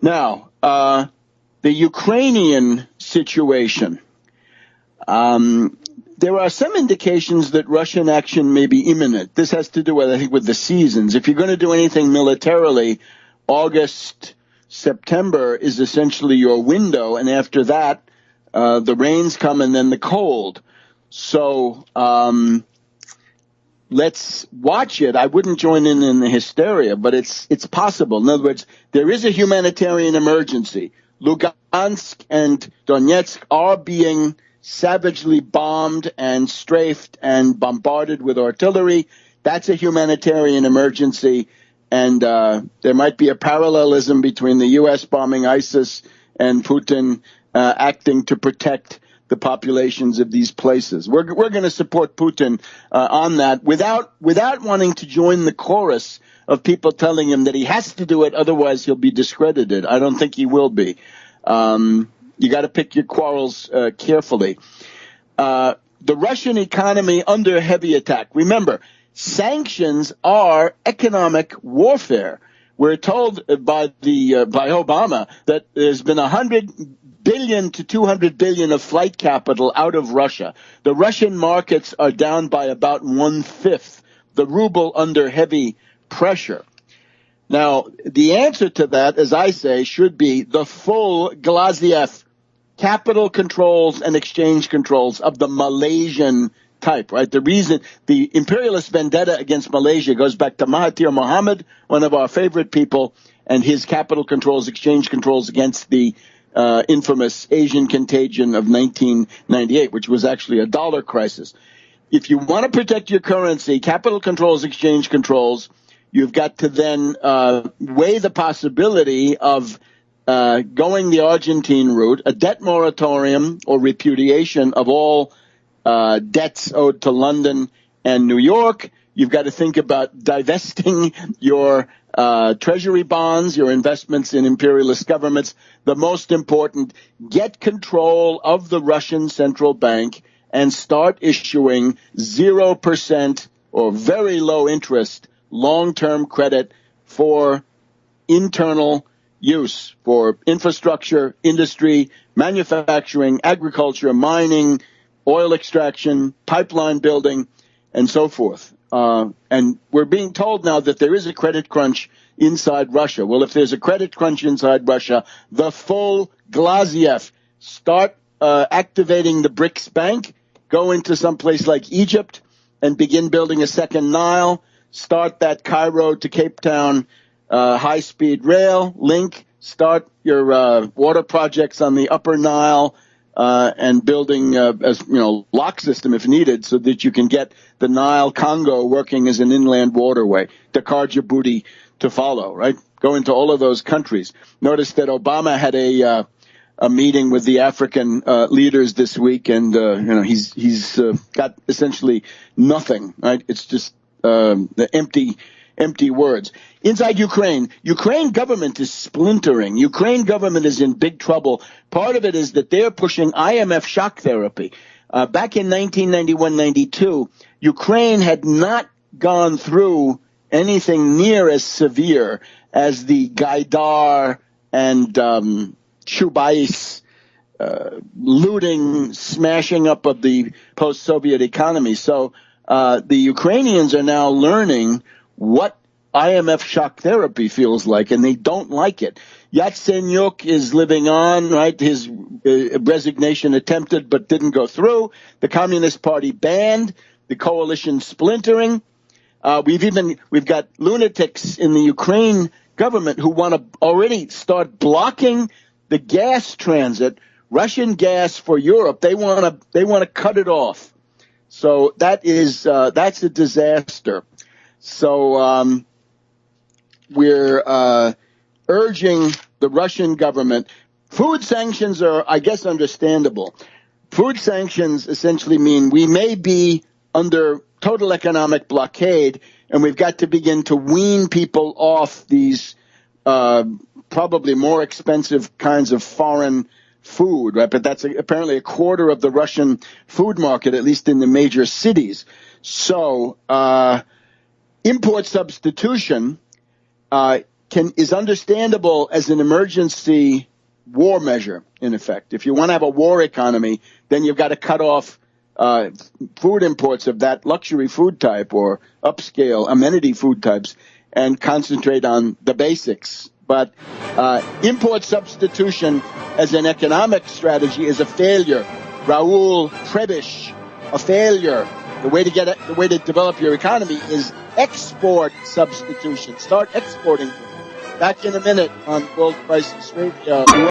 Now, the Ukrainian situation. There are some indications that Russian action may be imminent. This has to do with, I think, with the seasons. If you're going to do anything militarily, August, September is essentially your window, and after that, the rains come and then the cold. So let's watch it. I wouldn't join in the hysteria, but it's possible. In other words, there is a humanitarian emergency. Lugansk and Donetsk are being savagely bombed and strafed and bombarded with artillery. That's a humanitarian emergency, and there might be a parallelism between the U.S. bombing ISIS and Putin acting to protect the populations of these places. We're going to support Putin on that without wanting to join the chorus of people telling him that he has to do it, otherwise he'll be discredited. I don't think he will be. You got to pick your quarrels carefully. The Russian economy under heavy attack. Remember, sanctions are economic warfare. We're told by Obama that there's been 100 billion to 200 billion of flight capital out of Russia. The Russian markets are down by about 1/5. The ruble under heavy pressure. Now, the answer to that, as I say, should be the full Glaziev capital controls and exchange controls of the Malaysian type, right? The reason the imperialist vendetta against Malaysia goes back to Mahathir Mohamad, one of our favorite people, and his capital controls, exchange controls against the infamous Asian contagion of 1998, which was actually a dollar crisis. If you want to protect your currency, capital controls, exchange controls, you've got to then weigh the possibility of going the Argentine route, a debt moratorium or repudiation of all debts owed to London and New York. You've got to think about divesting your treasury bonds, your investments in imperialist governments. The most important, get control of the Russian central bank and start issuing 0% or very low interest long-term credit for internal use, for infrastructure, industry, manufacturing, agriculture, mining, oil extraction, pipeline building, and so forth. And we're being told now that there is a credit crunch inside Russia. Well, if there's a credit crunch inside Russia, the full Glaziev, start activating the BRICS Bank, go into some place like Egypt and begin building a second Nile, start that Cairo to Cape Town high-speed rail link, start your water projects on the upper Nile, and building lock system if needed so that you can get the Nile Congo working as an inland waterway, Dakar, Djibouti to follow, right? Go into all of those countries. Notice that Obama had a meeting with the African leaders this week, and he's got essentially nothing, right? It's just the empty words. Inside Ukraine government is splintering. Ukraine government is in big trouble. Part of it is that they're pushing IMF shock therapy. Back in 1991-92, Ukraine had not gone through anything near as severe as the Gaidar and Chubais looting, smashing up of the post-Soviet economy. So the Ukrainians are now learning what IMF shock therapy feels like, and they don't like it. Yatsenyuk is living on, right? His resignation attempted but didn't go through. The Communist Party banned. The coalition splintering. We've got lunatics in the Ukraine government who want to already start blocking the gas transit, Russian gas for Europe. They want to cut it off. So that's a disaster. So we're urging the Russian government. Food sanctions are, I guess, understandable. Food sanctions essentially mean we may be under total economic blockade, and we've got to begin to wean people off these probably more expensive kinds of foreign food, right? But that's apparently a quarter of the Russian food market, at least in the major cities. So import substitution is understandable as an emergency war measure, in effect. If you want to have a war economy, then you've got to cut off food imports of that luxury food type or upscale amenity food types and concentrate on the basics. But import substitution as an economic strategy is a failure. Raoul Prebisch, a failure. The way to develop your economy is export substitution. Start exporting. Back in a minute on World Crisis Radio.